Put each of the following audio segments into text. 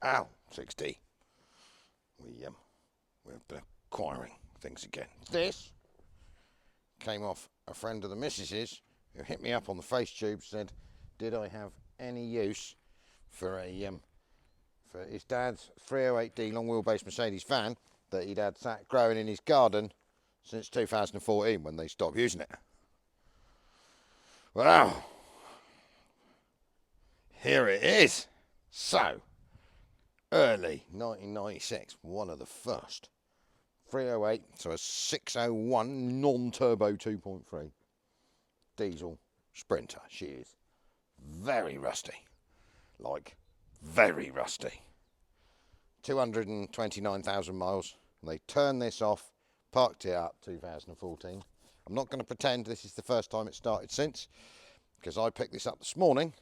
Ow, 60. We've been acquiring things again. This came off a friend of the missus's who hit me up on the face tube, said, did I have any use for for his dad's 308D long wheelbase Mercedes van that he'd had sat growing in his garden since 2014 when they stopped using it. Well, here it is. So, early 1996, one of the first. 308, so a 601 non-turbo 2.3 diesel Sprinter. She is very rusty, like very rusty. 229,000 miles. They turned this off, parked it up 2014. I'm not going to pretend this is the first time it started since, because I picked this up this morning,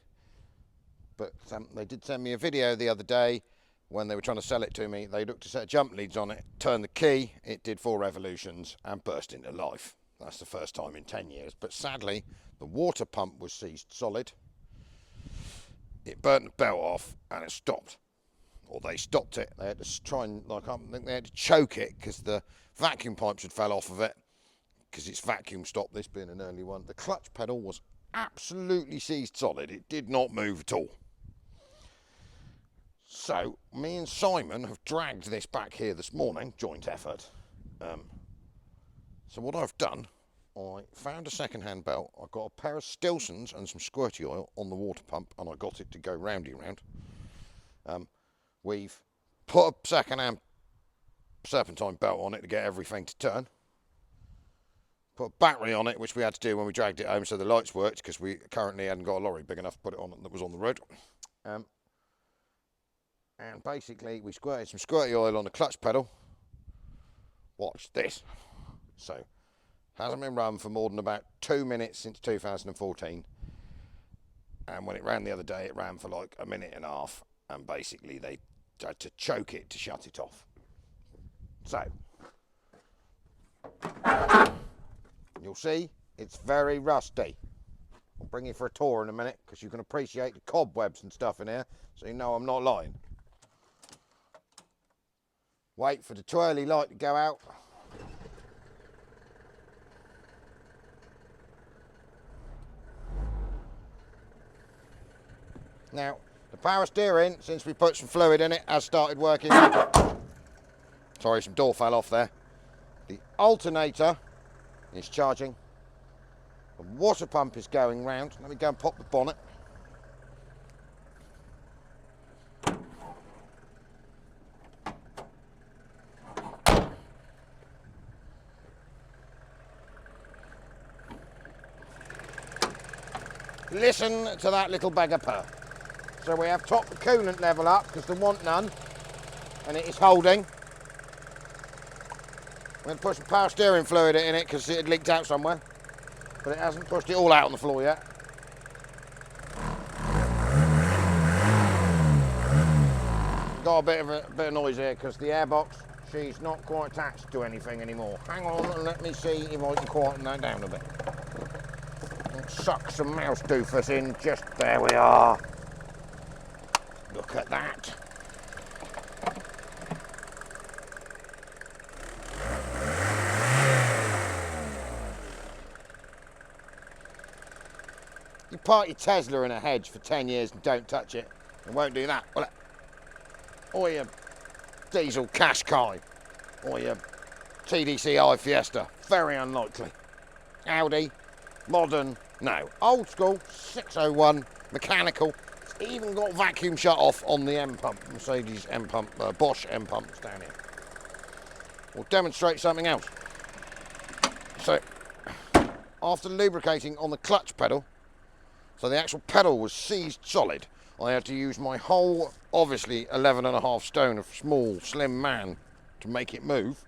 but they did send me a video the other day when they were trying to sell it to me. They looked to set jump leads on it, turned the key, it did 4 revolutions and burst into life. That's the first time in 10 years, but sadly the water pump was seized solid. It burnt the belt off and it stopped, or they stopped it. They had to try and, like, I think they had to choke it because the vacuum pipes had fell off of it, because it's vacuum stopped, this being an early one. The clutch pedal was absolutely seized solid. It did not move at all. So me and Simon have dragged this back here this morning, joint effort. So what I've done, I found a second-hand belt. I got a pair of Stilsons and some squirty oil on the water pump, and I got it to go roundy round. We've put a second-hand serpentine belt on it to get everything to turn. Put a battery on it, which we had to do when we dragged it home so the lights worked, because we currently hadn't got a lorry big enough to put it on that was on the road. And basically we squirted some squirty oil on the clutch pedal. Watch this. So, hasn't been run for more than about 2 minutes since 2014. And when it ran the other day, it ran for like a minute and a half. And basically they had to choke it to shut it off. So, you'll see it's very rusty. I'll bring you for a tour in a minute, because you can appreciate the cobwebs and stuff in here, so you know I'm not lying. Wait for the twirly light to go out. Now, the power steering, since we put some fluid in it, has started working. Sorry, some door fell off there. The alternator is charging. The water pump is going round. Let me go and pop the bonnet. Listen to that little beggar purr. So we have topped the coolant level up, because there want none, and it is holding. I'm going to put some power steering fluid in it because it had leaked out somewhere, but it hasn't pushed it all out on the floor yet. Got a bit of noise here because the airbox, she's not quite attached to anything anymore. Hang on and let me see if I can quieten that down a bit. Suck some mouse doofus in. Just there we are. Look at that. You park your Tesla in a hedge for 10 years and don't touch it, and won't do that, will it? Or your diesel Qashqai, or your TDCi Fiesta. Very unlikely. Audi, modern, no. Old school, 601, mechanical. It's even got vacuum shut off on the M pump, Mercedes M pump, Bosch M pumps down here. We'll demonstrate something else. So, after lubricating on the clutch pedal, so the actual pedal was seized solid, I had to use my whole, obviously 11.5 stone of small, slim man to make it move.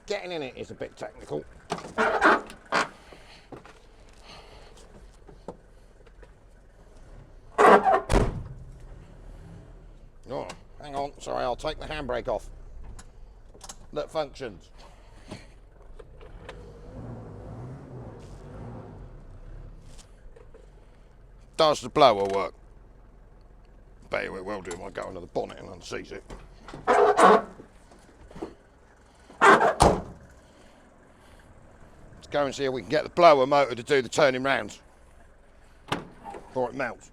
Getting in it is a bit technical. Oh, hang on, sorry, I'll take the handbrake off. That functions. Does the blower work? bet you it will do if I go under the bonnet and unseize it. Let's go and see if we can get the blower motor to do the turning rounds before it melts.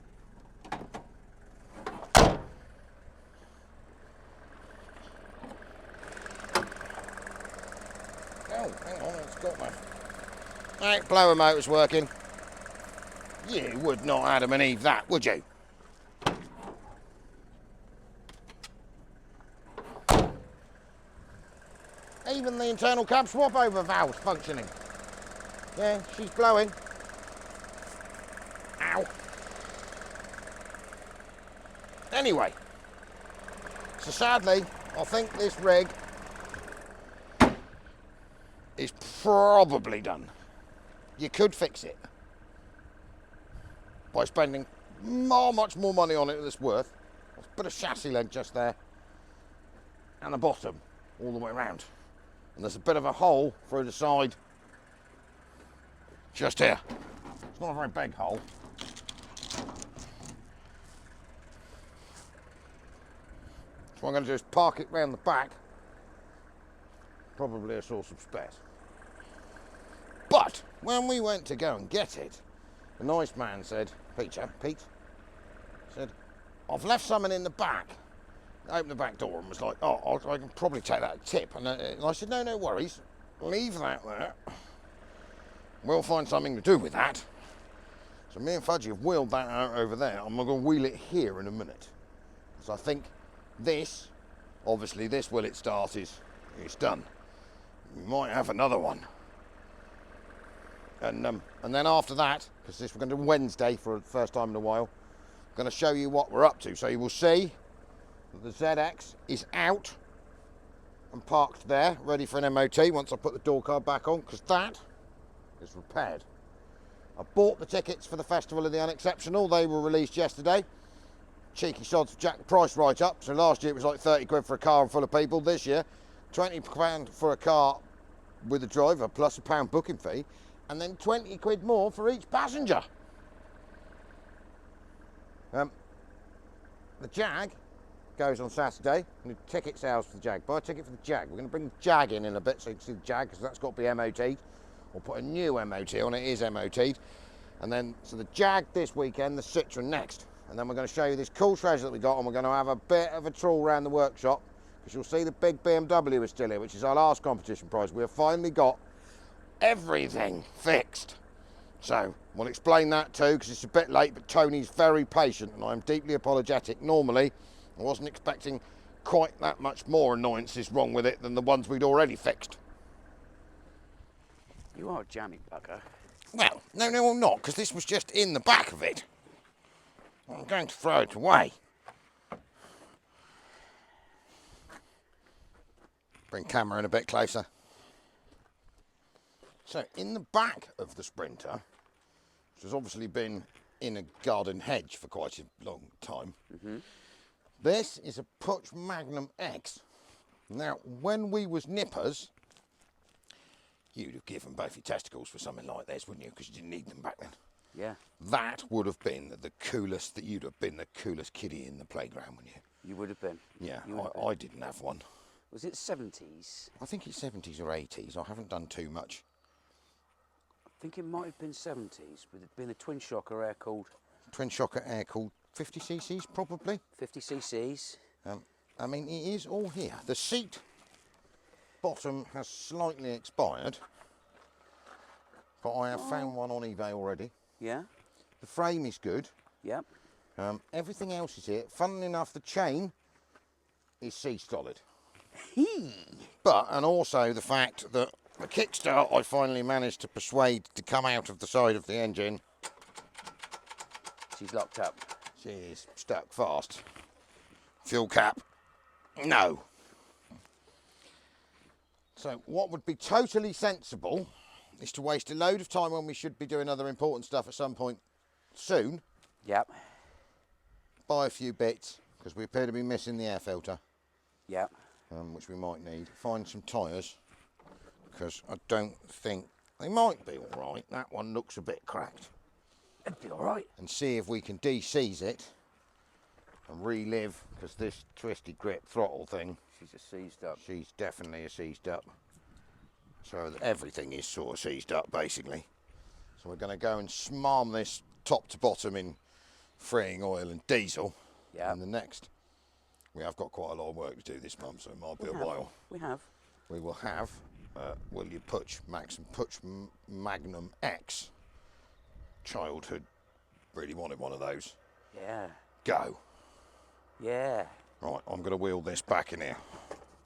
Oh, hang on, it's got one. Right, blower motor's working. You would not Adam and Eve that, would you? Even the internal cab swap over valve's functioning. Yeah, she's blowing. Ow. Anyway, so sadly, I think this rig is probably done. You could fix it by spending much more money on it than it's worth. There's a bit of chassis length just there, and the bottom all the way around. And there's a bit of a hole through the side just here. It's not a very big hole. So what I'm going to do is park it round the back. Probably a source of spares. But when we went to go and get it, the nice man said, Pete said, I've left something in the back. Opened the back door and was like, oh, I can probably take that tip. And I said, no worries. Leave that there. We'll find something to do with that. So me and Fudgy have wheeled that out over there. I'm going to wheel it here in a minute. So I think this, obviously this will it start is done. We might have another one. And then after that, because this we're going to do Wednesday for the first time in a while, I'm going to show you what we're up to. So you will see that the ZX is out and parked there, ready for an MOT once I put the door card back on, because that is repaired. I bought the tickets for the Festival of the Unexceptional. They were released yesterday. Cheeky sods jacked the price right up. So last year it was like 30 quid for a car full of people. This year, £20 for a car with a driver plus a £1 booking fee, and then 20 quid more for each passenger. The Jag goes on Saturday. Ticket sales for the Jag. Buy a ticket for the Jag. We're going to bring the Jag in a bit so you can see the Jag, because that's got to be MOT'd. We'll put a new MOT on it. It is MOT'd. And then, so the Jag this weekend, the Citroen next. And then we're going to show you this cool treasure that we got, and we're going to have a bit of a trawl around the workshop, because you'll see the big BMW is still here, which is our last competition prize. We've finally got everything fixed. So we'll explain that too, because it's a bit late, but Tony's very patient and I'm deeply apologetic. Normally I wasn't expecting quite that much more annoyances wrong with it than the ones we'd already fixed. You are a jammy bugger. Well, no, I'm not, because this was just in the back of it. I'm going to throw it away. Bring camera in a bit closer. So in the back of the Sprinter, which has obviously been in a garden hedge for quite a long time, this is a Puch Magnum X. Now, when we was nippers, you'd have given both your testicles for something like this, wouldn't you? Because you didn't need them back then. Yeah. That would have been the coolest, that you'd have been the coolest kiddie in the playground, wouldn't you? You would have been. Yeah, I didn't have one. Was it 70s? I think it's 70s or 80s. I haven't done too much. I think it might have been 70s, with it being a twin shocker air-cooled. Twin shocker air-cooled 50cc's, probably. 50cc's. I mean, it is all here. The seat bottom has slightly expired, but I have found one on eBay already. Yeah. The frame is good. Yep. Everything else is here. Funnily enough, the chain is C-solid. And also the fact that the kickstart I finally managed to persuade to come out of the side of the engine. She's locked up. She's stuck fast. Fuel cap, no. So what would be totally sensible is to waste a load of time when we should be doing other important stuff at some point soon. Yep. Buy a few bits, because we appear to be missing the air filter. Yep. Which we might need. Find some tyres, because I don't think they might be all right. That one looks a bit cracked. It'd be all right. And see if we can de-seize it and relive, because this twisted grip throttle thing, She's a seized up. she's definitely a seized up. So that everything is sort of seized up basically. So we're going to go and smarm this top to bottom in freeing oil and diesel. Yeah. And the next, we have got quite a lot of work to do this month, so it might be a while. We have. We will have William Puch, Puch Magnum X. Childhood, really wanted one of those. Yeah. Go. Yeah. Right, I'm going to wheel this back in here,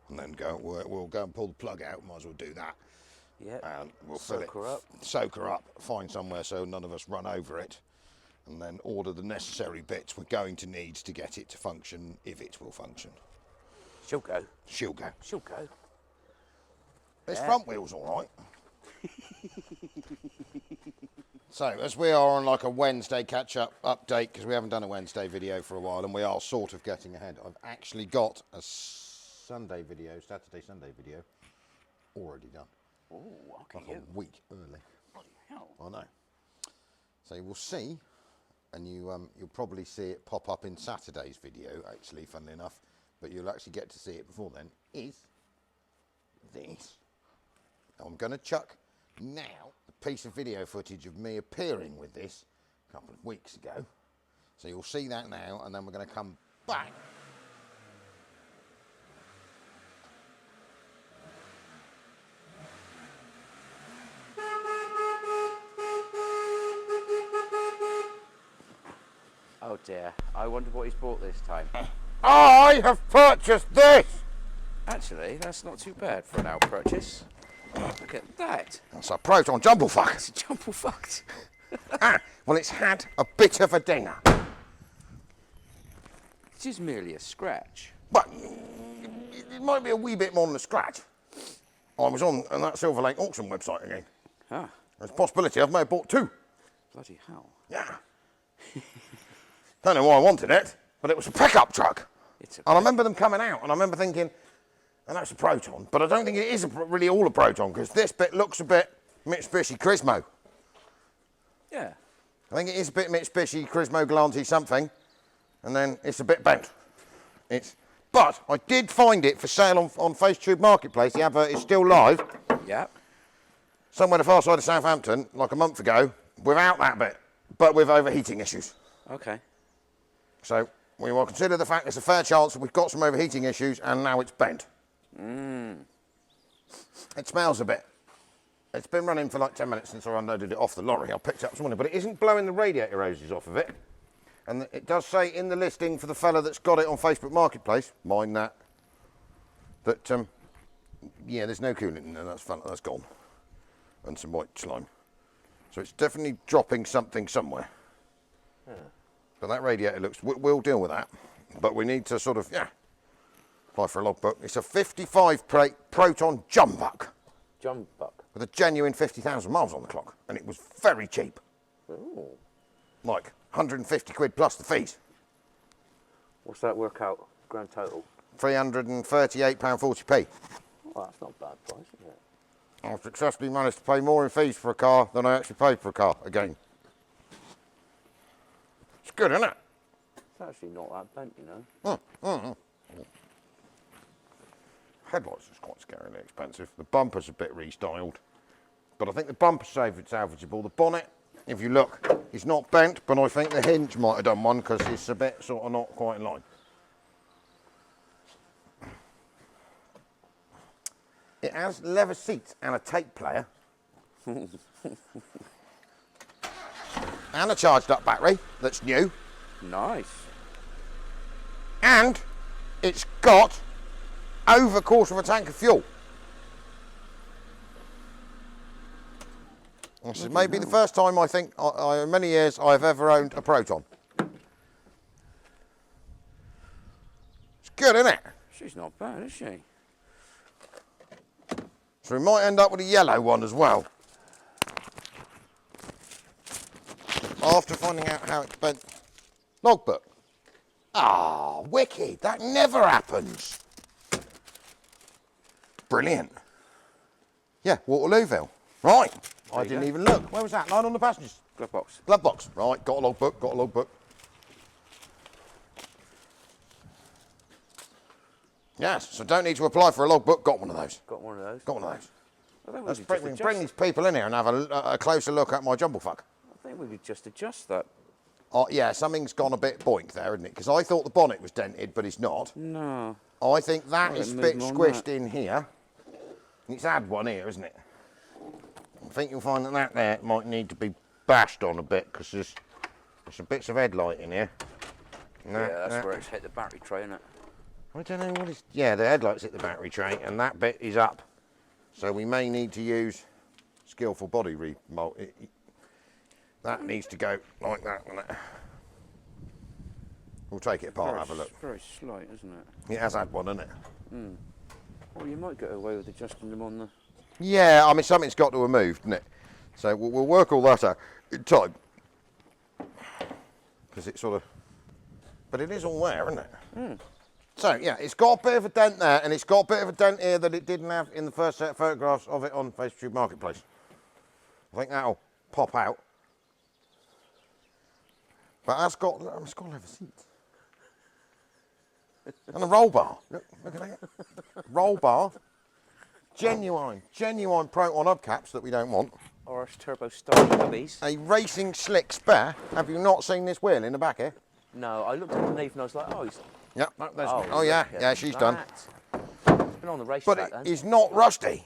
and then we'll go and pull the plug out. Might as well do that. Yeah. And we'll fill it. Soak her up. Find somewhere so none of us run over it, and then order the necessary bits we're going to need to get it to function, if it will function. She'll go. She'll go. She'll go. This front wheel's all right. So, as we are on like a Wednesday catch-up update, because we haven't done a Wednesday video for a while, and we are sort of getting ahead, I've actually got a Saturday, Sunday video, already done. Oh, okay. Like a week early. Bloody hell. I know. So you will see, and you'll probably see it pop up in Saturday's video, actually, funnily enough, but you'll actually get to see it before then, is this. Now I'm going to chuck now the piece of video footage of me appearing with this a couple of weeks ago. So you'll see that now, and then we're going to come back. Oh dear. I wonder what he's bought this time. I have purchased this! Actually, that's not too bad for an out purchase. Look at that. That's a Proton Jumblefuck. It's a jumble fucked. Well, it's had a bit of a dinger. It is merely a scratch. But it might be a wee bit more than a scratch. I was on that Silver Lake auction website again. Ah, There's a possibility I may have bought two. bloody hell. Yeah. Don't know why I wanted it, but it was a pickup truck. And I remember them coming out, and I remember thinking, and that's a Proton, but I don't think it is really all a Proton, because this bit looks a bit Mitsubishi Crismo. Yeah. I think it is a bit Mitsubishi Crismo Galanti something, and then it's a bit bent. But I did find it for sale on FaceTube Marketplace. The advert is still live. Yeah. Somewhere the far side of Southampton, like a month ago, without that bit, but with overheating issues. Okay. So we will consider the fact there's a fair chance that we've got some overheating issues, and now it's bent. It smells a bit. It's been running for like 10 minutes since I unloaded it off the lorry. I picked it up this morning, but it isn't blowing the radiator hoses off of it. And it does say in the listing for the fella that's got it on Facebook Marketplace, mind that, yeah, there's no coolant in there, that's gone. And some white slime. So it's definitely dropping something somewhere. Yeah. But that radiator looks, we'll deal with that. But we need to sort of, apply for a logbook. It's a 55 plate Proton Jumbuck. Jumbuck. With a genuine 50,000 miles on the clock. And it was very cheap. Ooh. Like 150 quid plus the fees. What's that work out, grand total? £338.40p. Oh, that's not a bad price, is it? I've successfully managed to pay more in fees for a car than I actually paid for a car, again. It's good, isn't it? It's actually not that bent, you know. Headlights is quite scarily expensive. The bumper's a bit restyled. But I think the bumper's salvageable. The bonnet, if you look, is not bent, but I think the hinge might have done one because it's a bit sort of not quite in line. It has leather seats and a tape player. And a charged up battery that's new. Nice. And it's got over a quarter of a tank of fuel. This is maybe the first time I think in many years I've ever owned a Proton. It's good, isn't it? She's not bad, is she? So we might end up with a yellow one as well. After finding out how it's bent. Logbook. Ah, wicked. That never happens. Brilliant. Yeah, Waterlooville. Right. I didn't even look. Where was that? Lying on the passengers. Glove box. Glove box. Right, got a logbook, got a logbook. Yes, so don't need to apply for a logbook. Got one of those. Got one of those. Got one of those. I think Let's we could bring, just we can adjust. bring these people in here and have a closer look at my jumble fuck. I think we could just adjust that. Oh, yeah, something's gone a bit boink there, isn't it? Because I thought the bonnet was dented, but it's not. No. I think that Oh, is a it bit moved on squished that. in here. It's had one here, isn't it? I think you'll find that that there might need to be bashed on a bit because there's some bits of headlight in here. Yeah, that's where it's hit the battery tray, isn't it? I don't know what it's... Yeah, the headlight's hit the battery tray and that bit is up. So we may need to use skillful body remold. That needs to go like that, doesn't it? We'll take it apart and have a look. It's very slight, isn't it? It has had one, hasn't it? Mm. Well, you might get away with adjusting them on the... Yeah, I mean, something's got to have moved, isn't it? So we'll work all that out in time. Because it's sort of... But it is all there, isn't it? Mm. So, yeah, it's got a bit of a dent there, and it's got a bit of a dent here that it didn't have in the first set of photographs of it on Facebook Marketplace. I think that'll pop out. But it's got leather seats. And a roll bar. Look at that. Roll bar. Genuine Proton hubcaps that we don't want. RS Turbo style hubbies. A racing slick spare. Have you not seen this wheel in the back here? No, I looked underneath and I was like, oh, he's... Yep. Oh yeah, yeah, she's done. It's been on the race But track, it is not rusty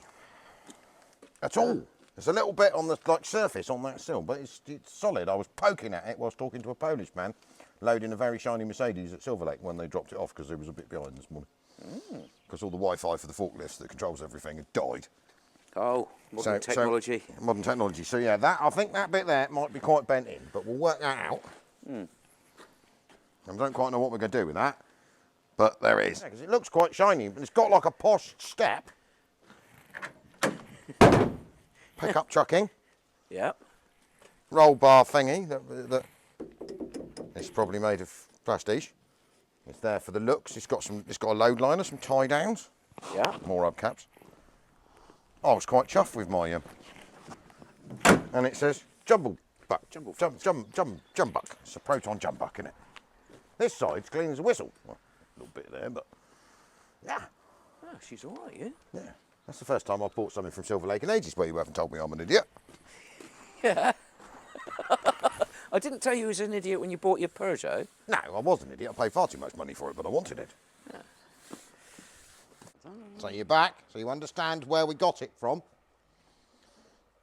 at all. There's a little bit on the surface on that sill, but it's solid. I was poking at it whilst talking to a Polish man loading a very shiny Mercedes at Silver Lake when they dropped it off because there was a bit behind this morning. Because all the Wi-Fi for the forklifts that controls everything had died. Oh, modern technology. Modern technology. So yeah, I think that bit there might be quite bent in, but we'll work that out. I don't quite know what we're going to do with that, but there is. Because it looks quite shiny, and it's got like a posh step. Pickup trucking. Yep. Roll bar thingy that it's probably made of plastique. It's there for the looks. It's got a load liner, some tie downs. Yeah. More hubcaps. I was quite chuffed with my and it says jumbuck. Jumbuck. It's a Proton jumbuck, isn't it? This side's clean as a whistle. Well, a little bit there, but yeah. Oh, she's all right, yeah? Yeah. That's the first time I've bought something from Silver Lake in ages where you haven't told me I'm an idiot. Yeah. I didn't tell you was an idiot when you bought your Peugeot. No, I was an idiot. I paid far too much money for it, but I wanted it. Yeah. So you're back, so you understand where we got it from.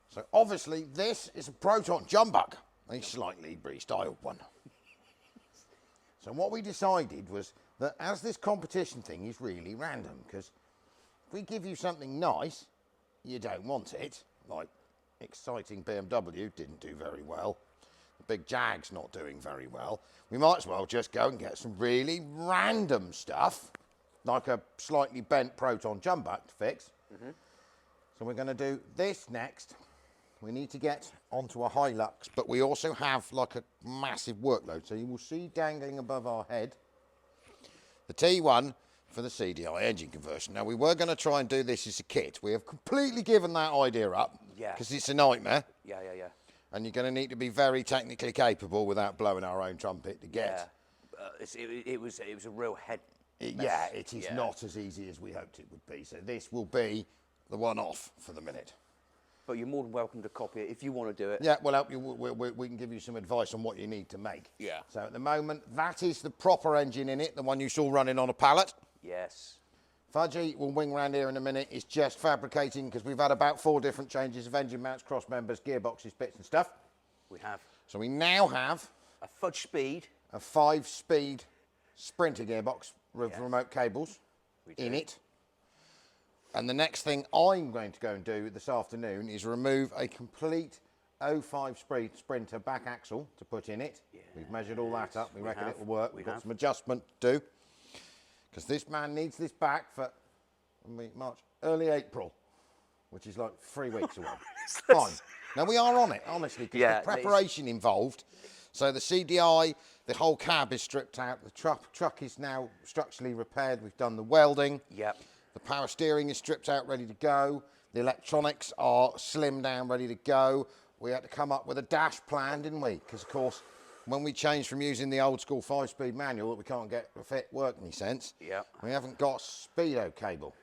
So obviously this is a Proton jumbuck, a slightly restyled one. So what we decided was that as this competition thing is really random, because if we give you something nice, you don't want it. Like exciting BMW didn't do very well. The big Jag's not doing very well. We might as well just go and get some really random stuff, like a slightly bent Proton jumbuck to fix. So we're going to do this next. We need to get onto a Hilux, but we also have like a massive workload. So you will see dangling above our head the T1 for the CDI engine conversion. Now we were going to try and do this as a kit. We have completely given that idea up because it's a nightmare. Yeah. And you're going to need to be very technically capable without blowing our own trumpet to get. Yeah. It was a real head mess. Yeah, it is not as easy as we hoped it would be. So this will be the one-off for the minute. But you're more than welcome to copy it if you want to do it. Yeah, we'll help you. We can give you some advice on what you need to make. Yeah. So at the moment, that is the proper engine in it, the one you saw running on a pallet. Yes. Fudgy will wing round here in a minute. It's just fabricating because we've had about 4 different changes of engine mounts, cross members, gearboxes, bits and stuff. We have. So we now have a Fudge Speed. A 5-speed Sprinter gearbox with remote cables in it. And the next thing I'm going to go and do this afternoon is remove a complete 05 Sprinter back axle to put in it. Yeah. We've measured all that up. We reckon it will work. We've got some adjustment to do. Because this man needs this back for March, early April, which is like 3 weeks away. Fine. Now we are on it, honestly, because there's preparation involved. So the CDI, the whole cab is stripped out. The truck is now structurally repaired. We've done the welding. Yep. The power steering is stripped out, ready to go. The electronics are slimmed down, ready to go. We had to come up with a dash plan, didn't we? Because, of course, when we changed from using the old school 5-speed manual that we can't get the fit work any sense, we haven't got speedo cable.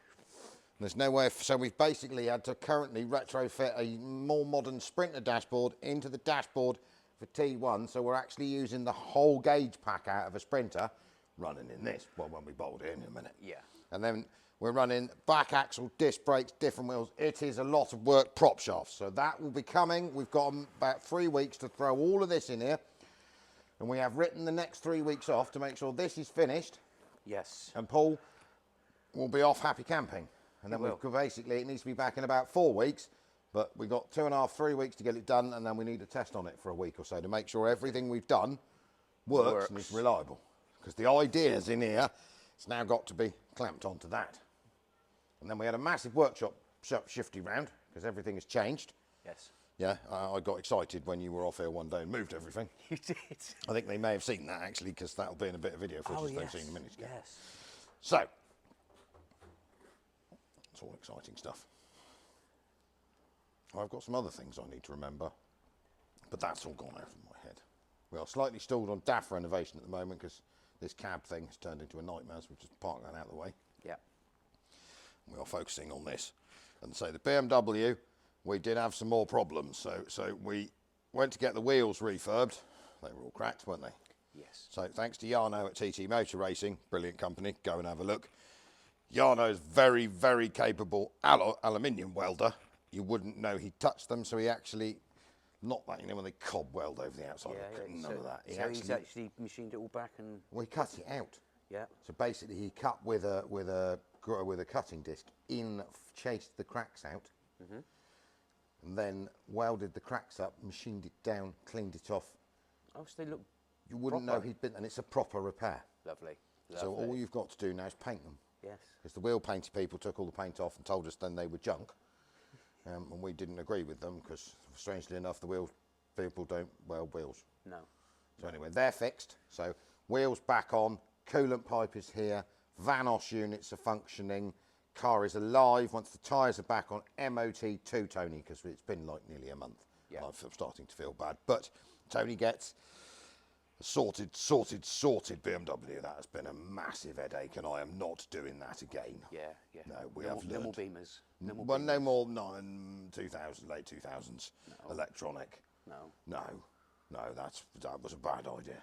There's no way, so we've basically had to currently retrofit a more modern Sprinter dashboard into the dashboard for T1, so we're actually using the whole gauge pack out of a Sprinter, running in this, well, when we bolt it in a minute. Yeah. And then we're running back axle, disc brakes, different wheels. It is a lot of work, prop shafts. So that will be coming. We've got about 3 weeks to throw all of this in here. And we have written the next 3 weeks off to make sure this is finished. Yes. And Paul will be off happy camping. And then basically, it needs to be back in about 4 weeks. But we've got 2.5, 3 weeks to get it done. And then we need to test on it for a week or so to make sure everything we've done works. And is reliable. Because the idea's in here, it's now got to be clamped onto that. And then we had a massive workshop shifty round because everything has changed. Yes. Yeah, I got excited when you were off here one day and moved everything. You did. I think they may have seen that actually, because that'll be in a bit of video footage they've seen a minute ago. Yes. So, it's all exciting stuff. I've got some other things I need to remember, but that's all gone out of my head. We are slightly stalled on DAF renovation at the moment because this cab thing has turned into a nightmare, so we've just parked that out of the way. Yeah. We are focusing on this. And so the BMW, we did have some more problems. So we went to get the wheels refurbed. They were all cracked, weren't they? Yes. So thanks to Jarno at TT Motor Racing, brilliant company, go and have a look. Jarno's very, very capable aluminium welder. You wouldn't know he touched them, so he actually, not that, you know, when they cob weld over the outside, none of that. He's actually machined it all back and... Well, he cut it out. Yeah. So basically he cut with a cutting disc in, chased the cracks out, and then welded the cracks up, machined it down, cleaned it off. Oh, so they look You wouldn't know he'd been, and it's a proper repair. lovely. So all you've got to do now is paint them. Yes. Because the wheel painter people took all the paint off and told us then they were junk. And we didn't agree with them because, strangely enough, the wheel people don't weld wheels. No. So anyway, they're fixed. So wheels back on, coolant pipe is here, Vanos units are functioning, car is alive. Once the tyres are back on, MOT to Tony, because it's been like nearly a month. Yeah. I'm starting to feel bad. But Tony gets sorted BMW. That has been a massive headache, and I am not doing that again. Yeah, yeah. No, we have learned. No more Beamers. No more Well, Beamers. no more 2000, late 2000s electronic. No. No, that was a bad idea.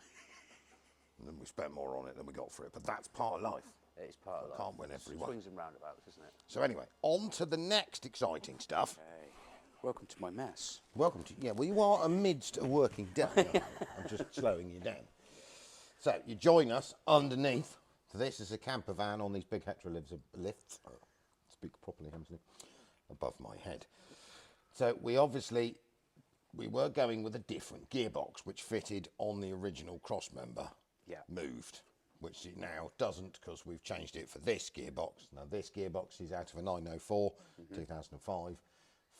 And then we spent more on it than we got for it, but that's part of life. It is part of life. Can't win every one. Swings and roundabouts, isn't it? So anyway, on to the next exciting stuff. Okay. Welcome to my mess. Welcome to, well, you are amidst a working day. Aren't you? I'm just slowing you down. So you join us underneath. So this is a camper van on these big lifts. Speak properly, Hemsley. Above my head. So we were going with a different gearbox, which fitted on the original cross member. Yeah. Moved, which it now doesn't because we've changed it for this gearbox. Now this gearbox is out of a 904, 2005,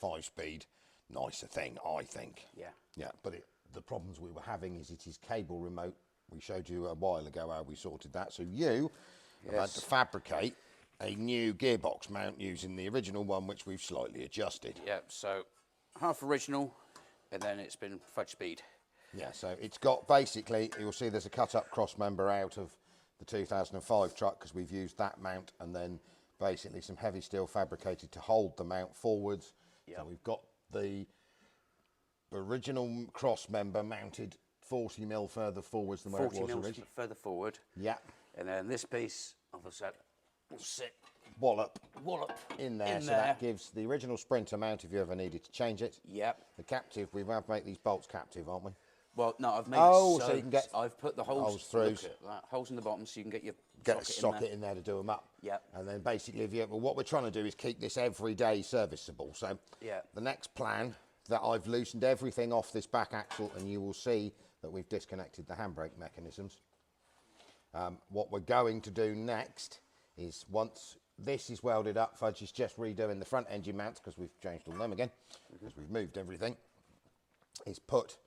5-speed, nicer thing, I think. Yeah. Yeah, but the problems we were having is it is cable remote. We showed you a while ago how we sorted that. So you have had to fabricate a new gearbox mount using the original one, which we've slightly adjusted. Yeah, so half original, and then it's been fudge speed. Yeah, so it's got basically, you'll see there's a cut-up cross member out of the 2005 truck because we've used that mount, and then basically some heavy steel fabricated to hold the mount forwards. Yep. So we've got the original cross member mounted 40 mil further forwards than where it was originally. Further forward. Yeah. And then this piece of the set will sit Wallop in in there. So that gives the original Sprinter mount if you ever needed to change it. Yep. The captive, we have to make these bolts captive, aren't we? Well, no, I've made so you can get I've put the holes through. Look at that, holes in the bottom, so you can get your Get a socket in there to do them up. Yep. And then basically, what we're trying to do is keep this everyday serviceable. So the next plan, that I've loosened everything off this back axle, and you will see that we've disconnected the handbrake mechanisms. What we're going to do next is, once this is welded up, Fudge is just redoing the front engine mounts because we've changed all them again, because we've moved everything, is put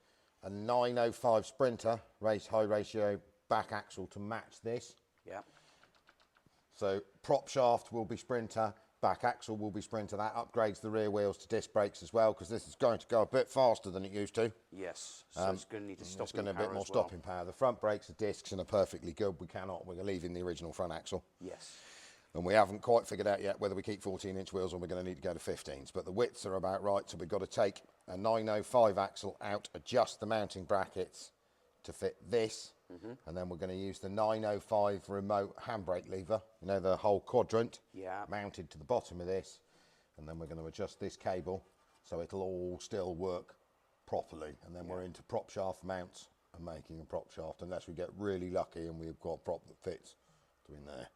a 905 Sprinter high ratio back axle to match this. Yeah. So prop shaft will be Sprinter, back axle will be sprint to that, upgrades the rear wheels to disc brakes as well, because this is going to go a bit faster than it used to. Yes, so it's going to need to stop. It's going to a bit more stopping power. The front brakes are discs and are perfectly good. We're leaving the original front axle. Yes. And we haven't quite figured out yet whether we keep 14-inch wheels or we're going to need to go to 15s. But the widths are about right, so we've got to take a 905 axle out, adjust the mounting brackets to fit this, and then we're going to use the 905 remote handbrake lever, you know, the whole quadrant, mounted to the bottom of this, and then we're going to adjust this cable so it'll all still work properly, and then we're into prop shaft mounts and making a prop shaft, unless we get really lucky and we've got a prop that fits between there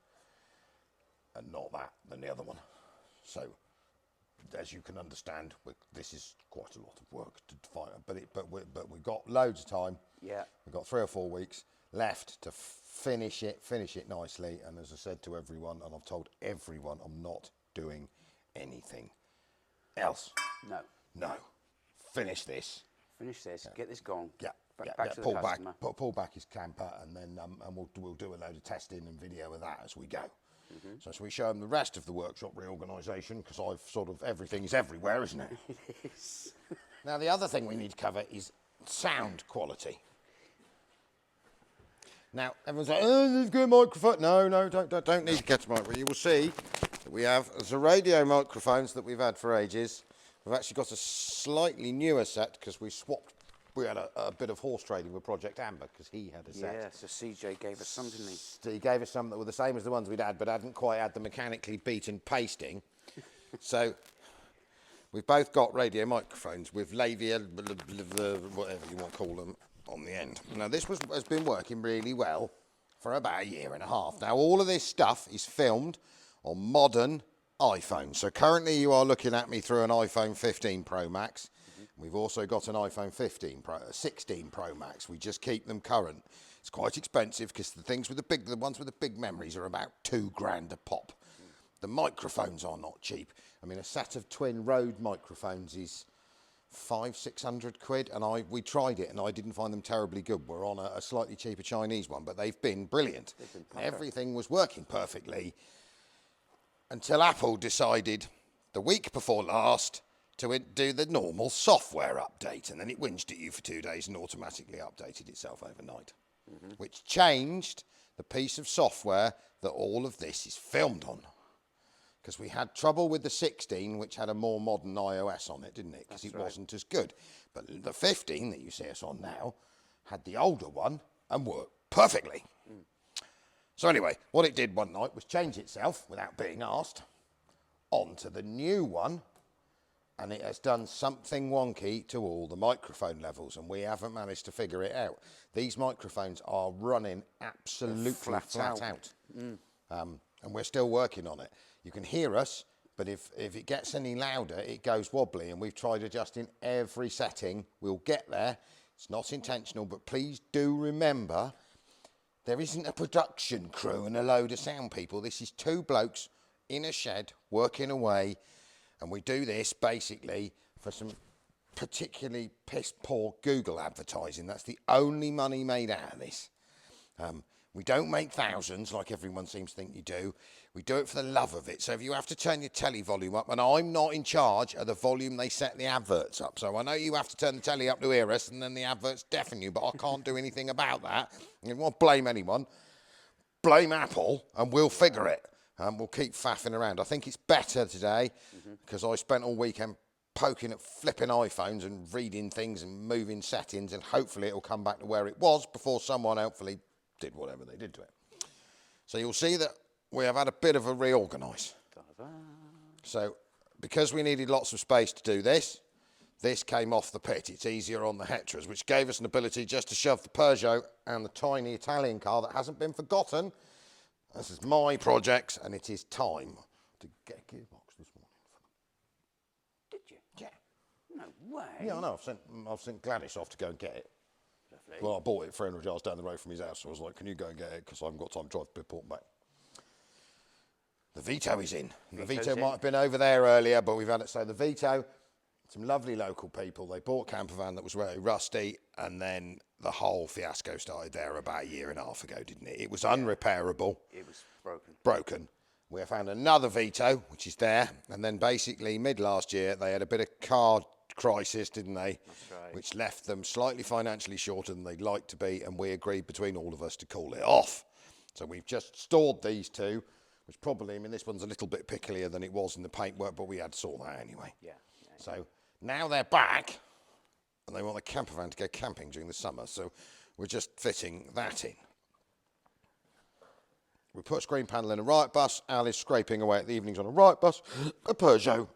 and not that than the other one. So as you can understand, this is quite a lot of work to find, but we've got loads of time. Yeah. We've got 3 or 4 weeks left to finish it nicely. And as I said to everyone, and I've told everyone, I'm not doing anything else. No. Finish this. Get this gone. Yeah. Back to the customer. Pull back his camper, and then we'll do a load of testing and video of that as we go. So we show them the rest of the workshop reorganisation, because I've sort of, everything is everywhere, isn't it? It is. Now the other thing we need to cover is sound quality. Now everyone's like, oh, there's a good microphone. No, don't need to get a microphone. You will see that we have the radio microphones that we've had for ages. We've actually got a slightly newer set because we swapped. We had a bit of horse trading with Project Amber because he had a set. Yeah, so CJ gave us some, didn't he? He gave us some that were the same as the ones we'd had, but hadn't quite had the mechanically beaten pasting. So we've both got radio microphones with lavia, whatever you want to call them, on the end. Now this has been working really well for about 1.5 years. Now all of this stuff is filmed on modern iPhones. So currently you are looking at me through an iPhone 15 Pro Max. We've also got an iPhone 16 Pro Max. We just keep them current. It's quite expensive because the ones with the big memories are about £2 a pop. The microphones are not cheap. I mean, a set of twin Rode microphones is 500-600 quid, and we tried it and I didn't find them terribly good. We're on a slightly cheaper Chinese one, but they've been brilliant. Everything was working perfectly until Apple decided the week before last to do the normal software update, and then it whinged at you for 2 days and automatically updated itself overnight, which changed the piece of software that all of this is filmed on. Because we had trouble with the 16, which had a more modern iOS on it, didn't it? Because it wasn't as good. But the 15 that you see us on now had the older one and worked perfectly. So anyway, what it did one night was change itself, without being asked, onto the new one, and it has done something wonky to all the microphone levels, and we haven't managed to figure it out. These microphones are running absolutely flat out. And we're still working on it. You can hear us, but if it gets any louder, it goes wobbly, and we've tried adjusting every setting. We'll get there. It's not intentional, but please do remember, there isn't a production crew and a load of sound people. This is 2 blokes in a shed working away. And we do this basically for some particularly piss poor Google advertising. That's the only money made out of this. We don't make thousands like everyone seems to think you do. We do it for the love of it. So if you have to turn your telly volume up, and I'm not in charge of the volume they set the adverts up. So I know you have to turn the telly up to hear us, and then the adverts deafen you, but I can't do anything about that. If you want to blame anyone, blame Apple, and we'll figure it. We'll keep faffing around. I think it's better today because I spent all weekend poking at flipping iPhones and reading things and moving settings, and hopefully it'll come back to where it was before someone hopefully did whatever they did to it. So you'll see that we have had a bit of a reorganise. So because we needed lots of space to do this, this came off the pit. It's easier on the Hetras, which gave us an ability just to shove the Peugeot and the tiny Italian car that hasn't been forgotten. This is my project, and it is time to get a gearbox this morning. Did you? Yeah. No way. Yeah, I know. I've sent Gladys off to go and get it. Lovely. Well, I bought it 300 yards down the road from his house, so I was like, can you go and get it? Because I haven't got time to drive to Port back. The Vito is in. The Vito might have been over there earlier, but we've had it. So the Vito, some lovely local people. They bought a camper van that was very rusty, and then the whole fiasco started there about 1.5 years ago, didn't it? It was unrepairable. It was broken. Broken. We found another Vito, which is there, and then basically mid last year they had a bit of car crisis, didn't they? That's right. Which left them slightly financially shorter than they'd like to be, and we agreed between all of us to call it off. So we've just stored these two, which probably, I mean, this one's a little bit picklier than it was in the paintwork, but we had to sort that anyway. Yeah. So now they're back, and they want the camper van to go camping during the summer, so we're just fitting that in. We put a screen panel in a riot bus. Al is scraping away at the evenings on a riot bus, a Peugeot,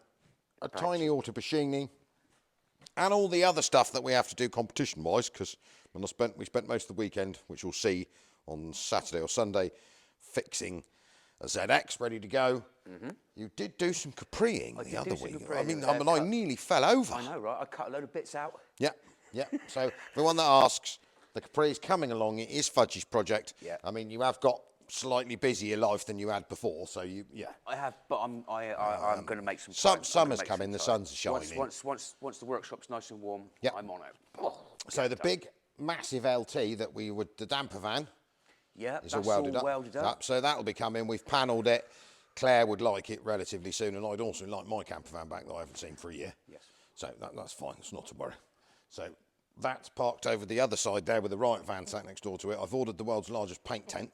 a tiny Auto Bashini, and all the other stuff that we have to do competition-wise, because we spent most of the weekend, which you'll see on Saturday or Sunday, fixing a ZX ready to go. You did do some capreeing the other week. I mean, I nearly fell over. I know, right? I cut a load of bits out. Yeah. So for the one that asks, the Capri is coming along. It is Fudgy's project. Yeah. I mean, you have got slightly busier life than you had before, so I have, but I'm going to make some. Summer's coming, the sun's shining. Once the workshop's nice and warm, I'm on it. Oh, so the big, massive LT that the damper van, is all welded up. So that'll be coming. We've panelled it. Claire would like it relatively soon, and I'd also like my camper van back that I haven't seen for a year. Yes. So that's fine. It's not to worry. So that's parked over the other side there with the riot van sat next door to it. I've ordered the world's largest paint tent.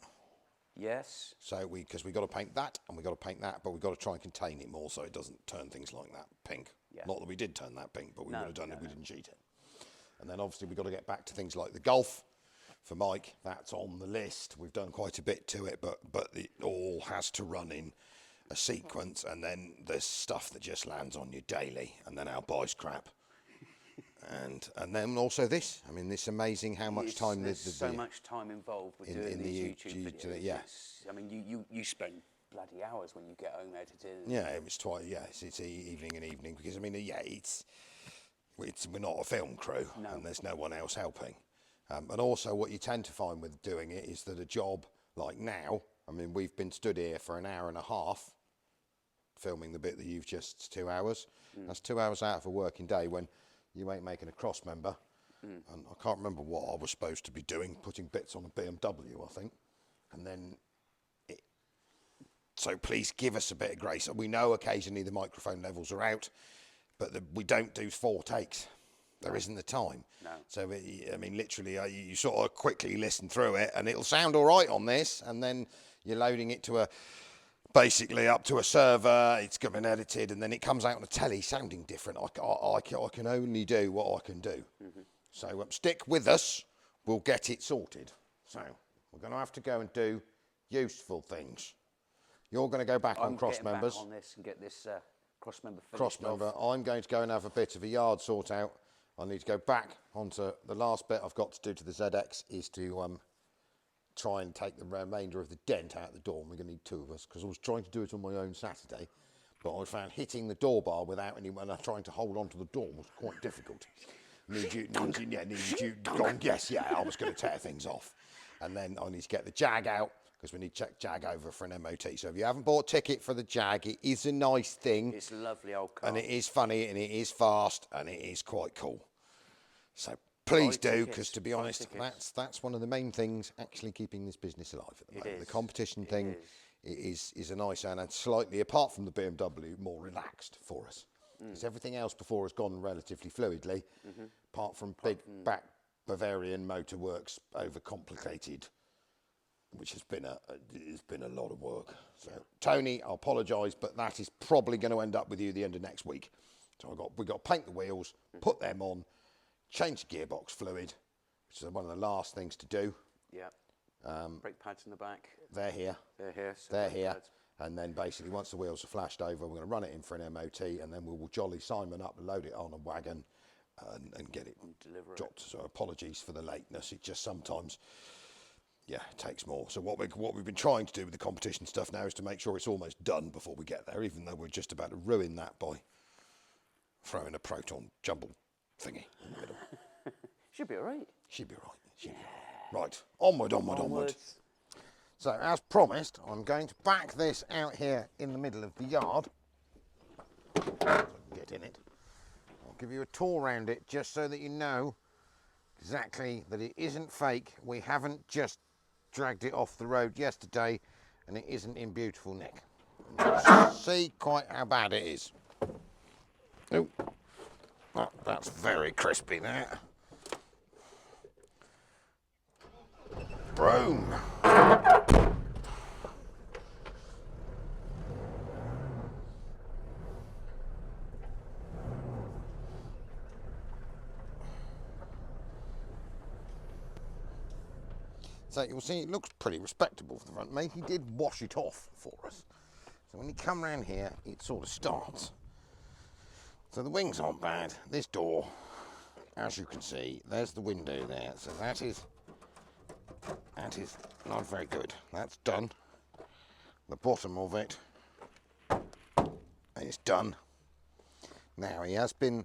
Yes. So because we got to paint that and we got to paint that, but we've got to try and contain it more so it doesn't turn things like that pink. Yeah. Not that we did turn that pink, but we would have done it if we didn't cheat it. And then obviously we've got to get back to things like the Golf for Mike. That's on the list. We've done quite a bit to it, but it all has to run in a sequence, and then there's stuff that just lands on you daily, and then Al buys crap. And then also this. I mean, it's amazing how much time there's so much time involved with doing these YouTube videos. Yeah. I mean, you spend bloody hours when you get home editing. Yeah, it was twice. Yeah, it's evening and evening because I mean, we're not a film crew, and there's no one else helping. And also, what you tend to find with doing it is that a job like now. I mean, we've been stood here for an hour and a half filming the bit that you've just 2 hours. That's 2 hours out of a working day when you ain't making a cross member. And I can't remember what I was supposed to be doing, putting bits on a BMW, I think. And then, so please give us a bit of grace. We know occasionally the microphone levels are out, but we don't do 4 takes. There isn't the time. No. So, I mean, literally, you sort of quickly listen through it, and it'll sound all right on this, and then you're loading it to basically up to a server, it's been edited, and then it comes out on the telly sounding different. I can only do what I can do. So stick with us, we'll get it sorted. So we're going to have to go and do useful things. You're going to go back on cross members. Back on this and get this cross member finished cross member. I'm going to go and have a bit of a yard sort out. I need to go back onto the last bit I've got to do to the ZX is to try and take the remainder of the dent out the door, and we're going to need 2 of us because I was trying to do it on my own Saturday, but I found hitting the door bar without anyone trying to hold onto the door was quite difficult. Yes, I was going to tear things off. And then I need to get the Jag out because we need to check Jag over for an MOT. So if you haven't bought a ticket for the Jag, it is a nice thing. It's a lovely old car. And it is funny, and it is fast, and it is quite cool. So please do, because to be honest, that's one of the main things actually keeping this business alive at the moment. The competition thing is a nice and slightly, apart from the BMW, more relaxed for us. Because everything else before has gone relatively fluidly, apart from back Bavarian Motorworks overcomplicated, which has been a lot of work. So Tony, I apologise, but that is probably going to end up with you the end of next week. So we got to paint the wheels, put them on, change the gearbox fluid, which is one of the last things to do. Yeah. Brake pads in the back. They're here. They're here. They're here. And then basically once the wheels are flashed over, we're going to run it in for an MOT, and then we will jolly Simon up, load it on a wagon, and get it dropped. So apologies for the lateness. It just sometimes, it takes more. So what we've been trying to do with the competition stuff now is to make sure it's almost done before we get there, even though we're just about to ruin that by throwing a Proton jumble thingy in the middle. Should be all right. Should be all right. Right, onward. So, as promised, I'm going to back this out here in the middle of the yard. So I can get in it. I'll give you a tour around it just so that you know exactly that it isn't fake. We haven't just dragged it off the road yesterday, and it isn't in beautiful nick. See quite how bad it is. Oh, that's very crispy there. Broom. So you'll see it looks pretty respectable for the front. Mate, he did wash it off for us. So when you come round here, it sort of starts. So the wings aren't bad. This door, as you can see, there's the window there. So that is not very good. That's done. The bottom of it is done. Now he has been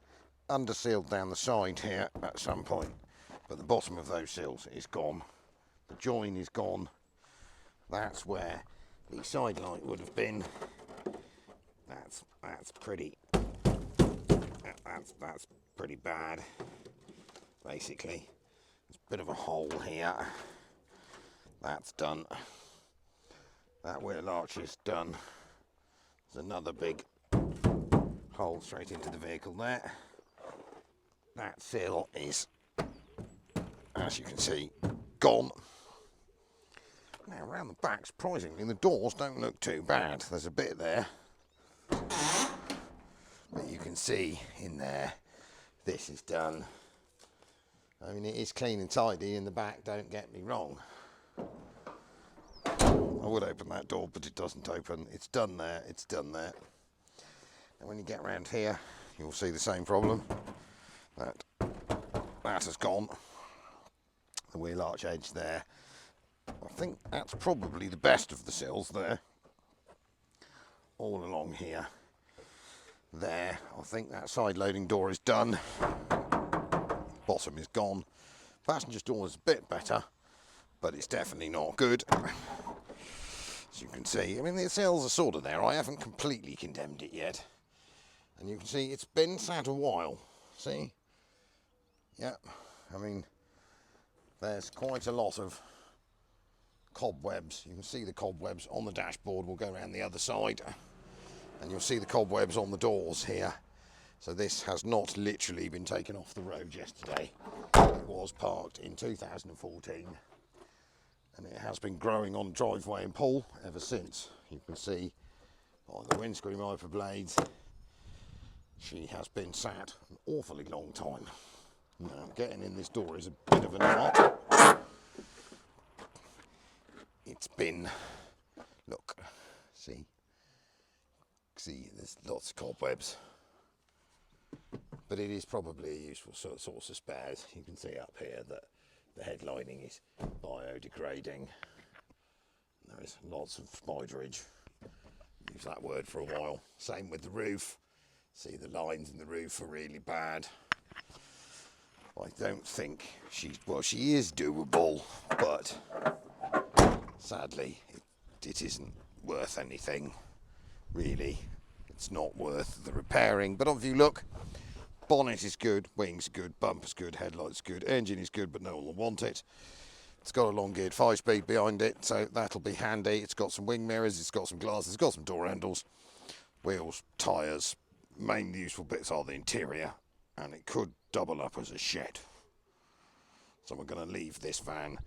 undersealed down the side here at some point, but the bottom of those seals is gone. The join is gone. That's where the side light would have been. That's pretty. That's pretty bad. Basically, there's a bit of a hole here. That's done. That wheel arch is done. There's another big hole straight into the vehicle there. That sill is, as you can see, gone. Now around the back, surprisingly, the doors don't look too bad. There's a bit there that you can see in there. This is done. I mean, it is clean and tidy in the back, don't get me wrong. I would open that door, but it doesn't open. It's done there, it's done there. And when you get around here, you'll see the same problem. That has gone. The wheel arch edge there. I think that's probably the best of the sills there. All along here. There. I think that side loading door is done. Bottom is gone. Passenger door is a bit better, but it's definitely not good. As you can see, I mean, the sills are sort of there. I haven't completely condemned it yet. And you can see it's been sat a while. See? Yeah. I mean, there's quite a lot of cobwebs. You can see the cobwebs on the dashboard. We'll go around the other side. And you'll see the cobwebs on the doors here. So this has not literally been taken off the road yesterday. It was parked in 2014. And it has been growing on driveway and pool ever since. You can see by the windscreen wiper blades, she has been sat an awfully long time. Now, getting in this door is a bit of an art. It's been, look, see, there's lots of cobwebs. But it is probably a useful source of spares. You can see up here that the headlining is biodegrading. There is lots of spiderage. Use that word for a while. Same with the roof. See, the lines in the roof are really bad. I don't think she is doable, but sadly it isn't worth anything, really. It's not worth the repairing. But if you look, bonnet is good, wings good, bumper's good, headlights good, engine is good, but no one will want it. It's got a long geared 5-speed behind it, so that'll be handy. It's got some wing mirrors, it's got some glasses, it's got some door handles, wheels, tyres. Main useful bits are the interior, and it could double up as a shed. So we're going to leave this van.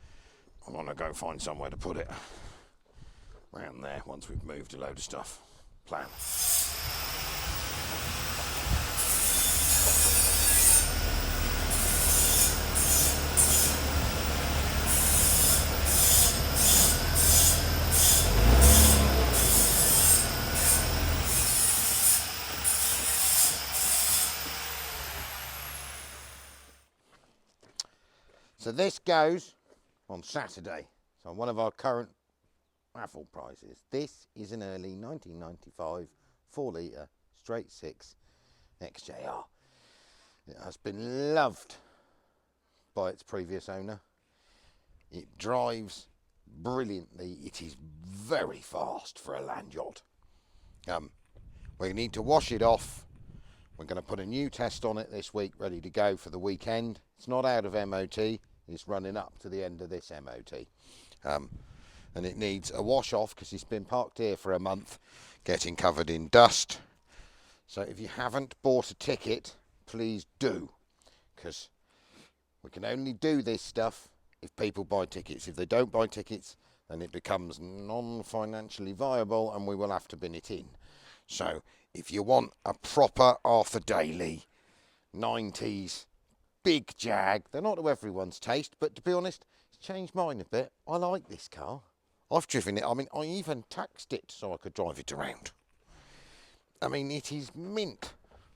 I'm going to go find somewhere to put it around there once we've moved a load of stuff. Plan. So this goes on Saturday. So one of our current raffle prizes. This is an early 1995 4-litre straight 6 XJR. It has been loved by its previous owner. It drives brilliantly. It is very fast for a land yacht. We need to wash it off. We're going to put a new test on it this week, ready to go for the weekend. It's not out of MOT. It's running up to the end of this MOT. and it needs a wash off because it's been parked here for a month, getting covered in dust. So if you haven't bought a ticket, please do, because we can only do this stuff if people buy tickets. If they don't buy tickets, then it becomes non-financially viable and we will have to bin it in. So if you want a proper Arthur Daly 90s big Jag, they're not to everyone's taste, but to be honest, it's changed mine a bit. I like this car. I've driven it. I mean, I even taxed it so I could drive it around. I mean, it is mint.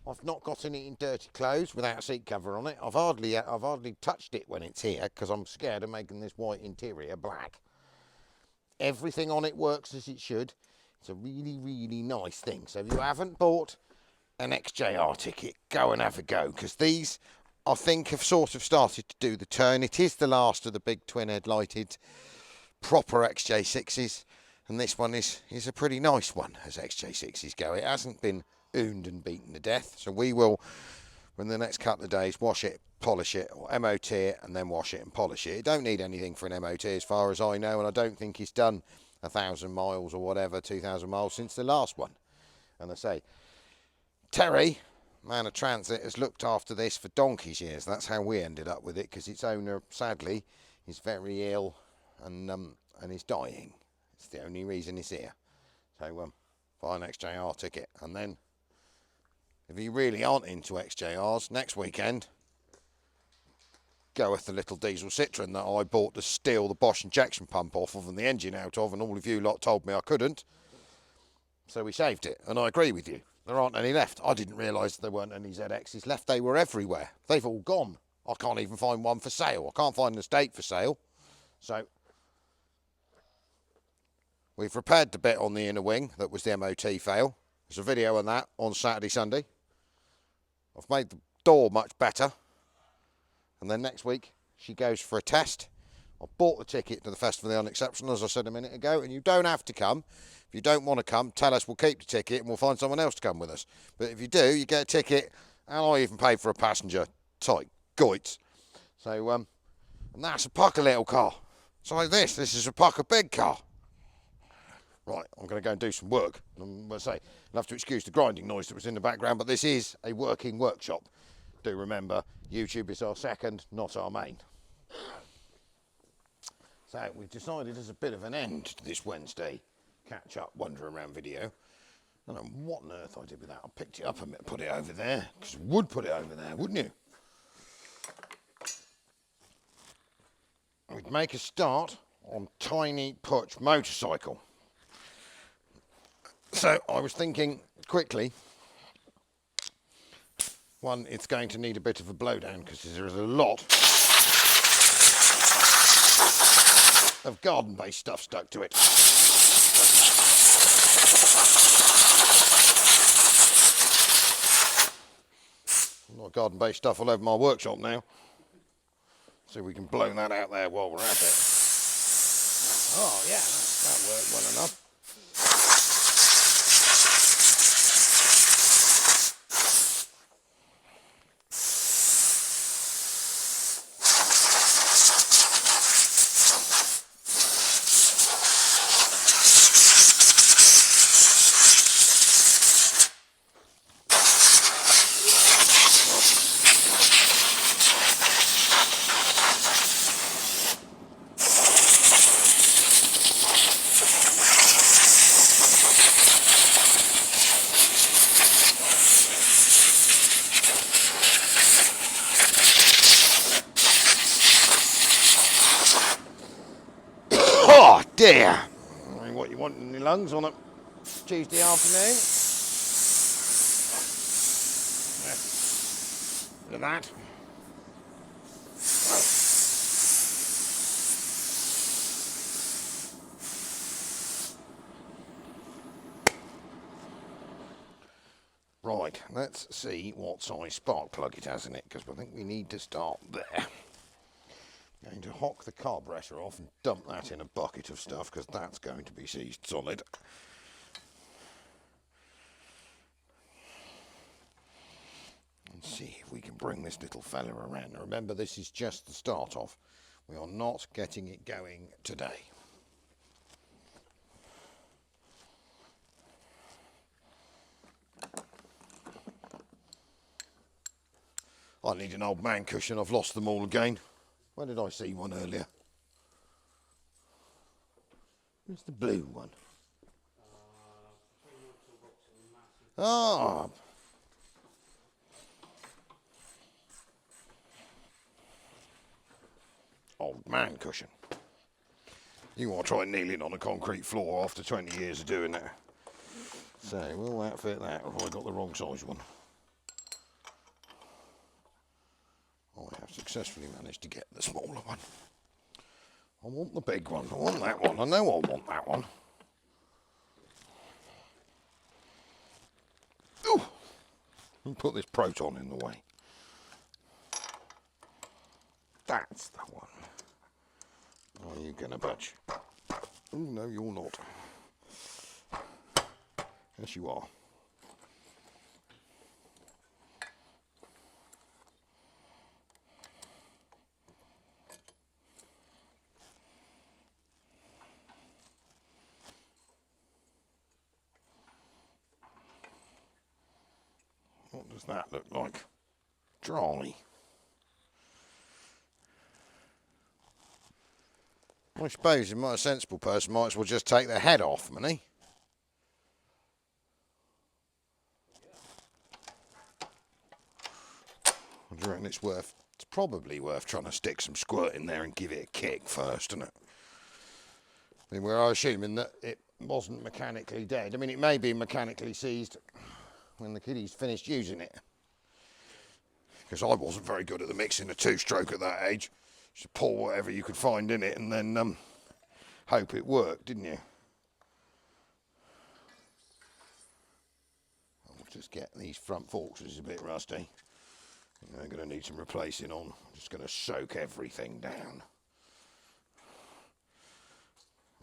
I've not gotten it in dirty clothes without a seat cover on it. I've hardly touched it when it's here because I'm scared of making this white interior black. Everything on it works as it should. It's a really, really nice thing. So if you haven't bought an XJR ticket, go and have a go, because these, I think, have sort of started to do the turn. It is the last of the big twin headlighted proper XJ6s, and this one is a pretty nice one as XJ6s go. It hasn't been owned and beaten to death, so we will, in the next couple of days, wash it, polish it, or MOT it, and then wash it and polish it. It don't need anything for an MOT as far as I know, and I don't think it's done 1,000 miles or whatever, 2,000 miles since the last one. And I say, Terry, man of transit, has looked after this for donkey's years. That's how we ended up with it, because its owner, sadly, is very ill and is dying. It's the only reason he's here. So buy an XJR ticket, and then if you really aren't into XJRs, next weekend go with the little diesel Citroen that I bought to steal the Bosch injection pump off of and the engine out of, and all of you lot told me I couldn't. So we saved it, and I agree with you. There aren't any left. I didn't realise there weren't any ZXs left. They were everywhere. They've all gone. I can't even find one for sale. I can't find an estate for sale. So we've repaired the bit on the inner wing that was the MOT fail. There's a video on that on Saturday, Sunday. I've made the door much better. And then next week, she goes for a test. I bought the ticket to the Festival of the Unexceptional, as I said a minute ago, and you don't have to come. If you don't want to come, tell us, we'll keep the ticket and we'll find someone else to come with us. But if you do, you get a ticket, and I even paid for a passenger. Tight goits. So, and that's a pucker little car. It's like this is a pucker big car. Right, I'm going to go and do some work. I'm going to say, you'll have to excuse the grinding noise that was in the background, but this is a working workshop. Do remember, YouTube is our second, not our main. So we've decided as a bit of an end to this Wednesday catch-up wander around video. I don't know what on earth I did with that. I picked it up and put it over there, because you would put it over there, wouldn't you? We'd make a start on tiny Puch motorcycle. So I was thinking quickly, one, it's going to need a bit of a blowdown because there is a lot of garden-based stuff stuck to it. A lot of garden-based stuff all over my workshop now. So we can blow that out there while we're at it. Oh yeah, that worked well enough. Oh dear! I mean, what you want in your lungs on a Tuesday afternoon? Look at that. Right, let's see what size spark plug it has in it, because I think we need to start there. Going to hock the carburetor off and dump that in a bucket of stuff, because that's going to be seized solid. And see if we can bring this little fella around. Now remember, this is just the start off. We are not getting it going today. I need an old man cushion. I've lost them all again. Where did I see one earlier? Where's the blue one? Ah. Old man cushion. You want to try kneeling on a concrete floor after 20 years of doing that. So, will that fit that, or have I got the wrong size one? I have successfully managed to get the smaller one. I want the big one. I want that one. I know I want that one. Ooh! I'll put this Proton in the way. That's the one. Are you gonna budge? Oh, no, you're not. Yes, you are. What does that look like? Dry. I suppose a sensible person might as well just take the head off, money. I reckon it's probably worth trying to stick some squirt in there and give it a kick first, isn't it? I mean, we're assuming that it wasn't mechanically dead. I mean, it may be mechanically seized when the kiddie's finished using it. Because I wasn't very good at the mixing a two-stroke at that age. Just pour whatever you could find in it and then hope it worked, didn't you? I'll just get these front forks, it's a bit rusty. They're going to need some replacing on. I'm just going to soak everything down.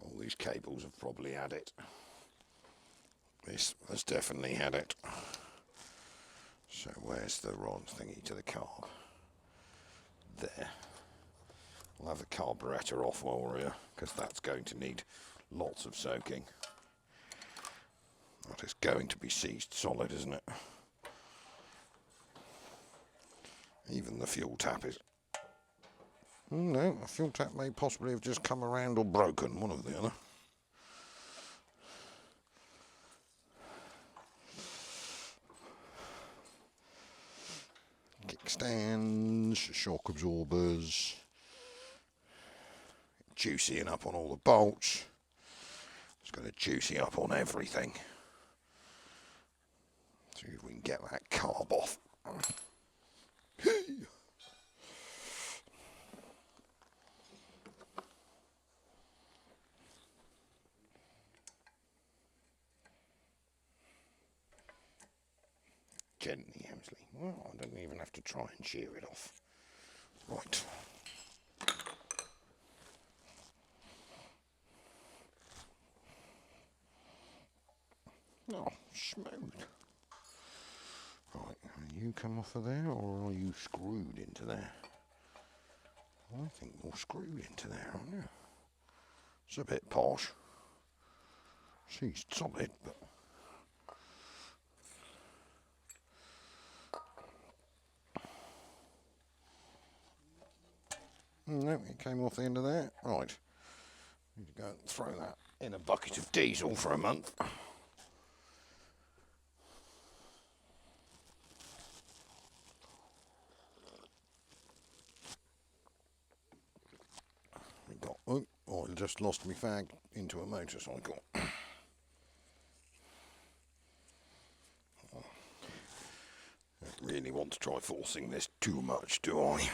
All these cables have probably had it. This has definitely had it. So where's the rod thingy to the carb? There. We'll have the carburettor off while we're here, because that's going to need lots of soaking. That is going to be seized solid, isn't it? Even the fuel tap is... No, the fuel tap may possibly have just come around or broken, one or the other. Kickstands, shock absorbers, juicying up on all the bolts. It's going to juicy up on everything. See if we can get that carb off. Gently, Hemsley. Well, I don't even have to try and shear it off. Right. Oh, smooth. Right, you come off of there, or are you screwed into there? I think you're screwed into there, aren't you? It's a bit posh. She's solid, but... No, it came off the end of there. Right. Need to go and throw that in a bucket of diesel for a month. We got... Oh, I just lost my fag into a motorcycle. Don't really want to try forcing this too much, do I?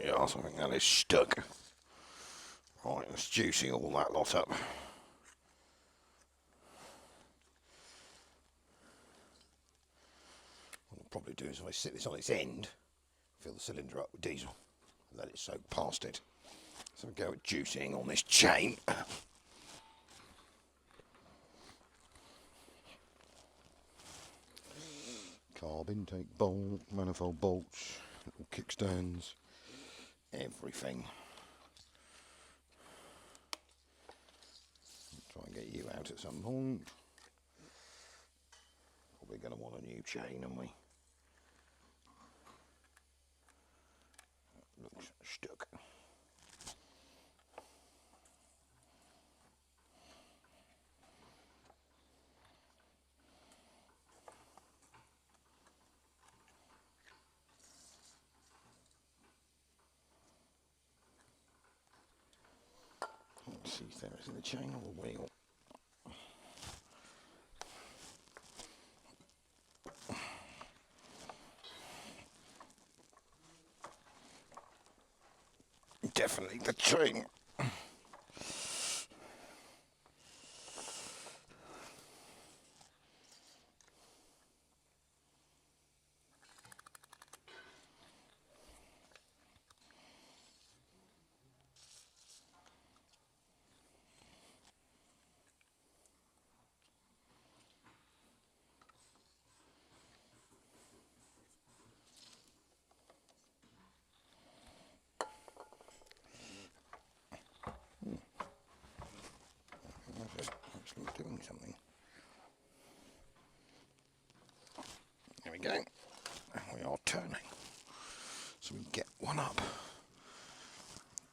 Yes, I think that is stuck. Right, let's juicy all that lot up. What I'll probably do is if I sit this on its end, fill the cylinder up with diesel, and let it soak past it. So we go with juicing on this chain. carb intake bolt, manifold bolts, little kickstands, everything. Try and get you out at some point. Probably going to want a new chain, aren't we? That looks stuck. Let's see if there is in the chain or the wheel. Definitely the chain. Actually doing something. There we go. And we are turning. So we get one up.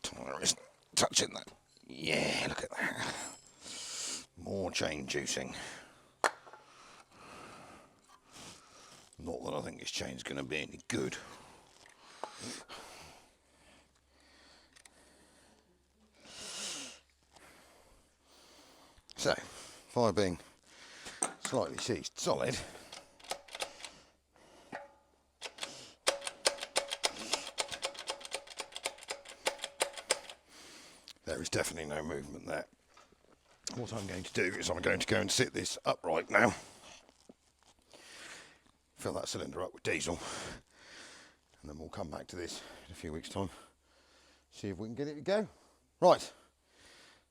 Tyre isn't touching that. Yeah, look at that. More chain juicing. Not that I think this chain's going to be any good. So, fire being slightly seized solid, there is definitely no movement there. What I'm going to do is I'm going to go and sit this upright now, fill that cylinder up with diesel, and then we'll come back to this in a few weeks' time, see if we can get it to go. Right.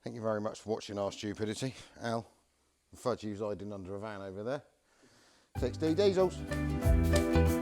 Thank you very much for watching our stupidity. Al, the fudge who's hiding under a van over there. 6D diesels.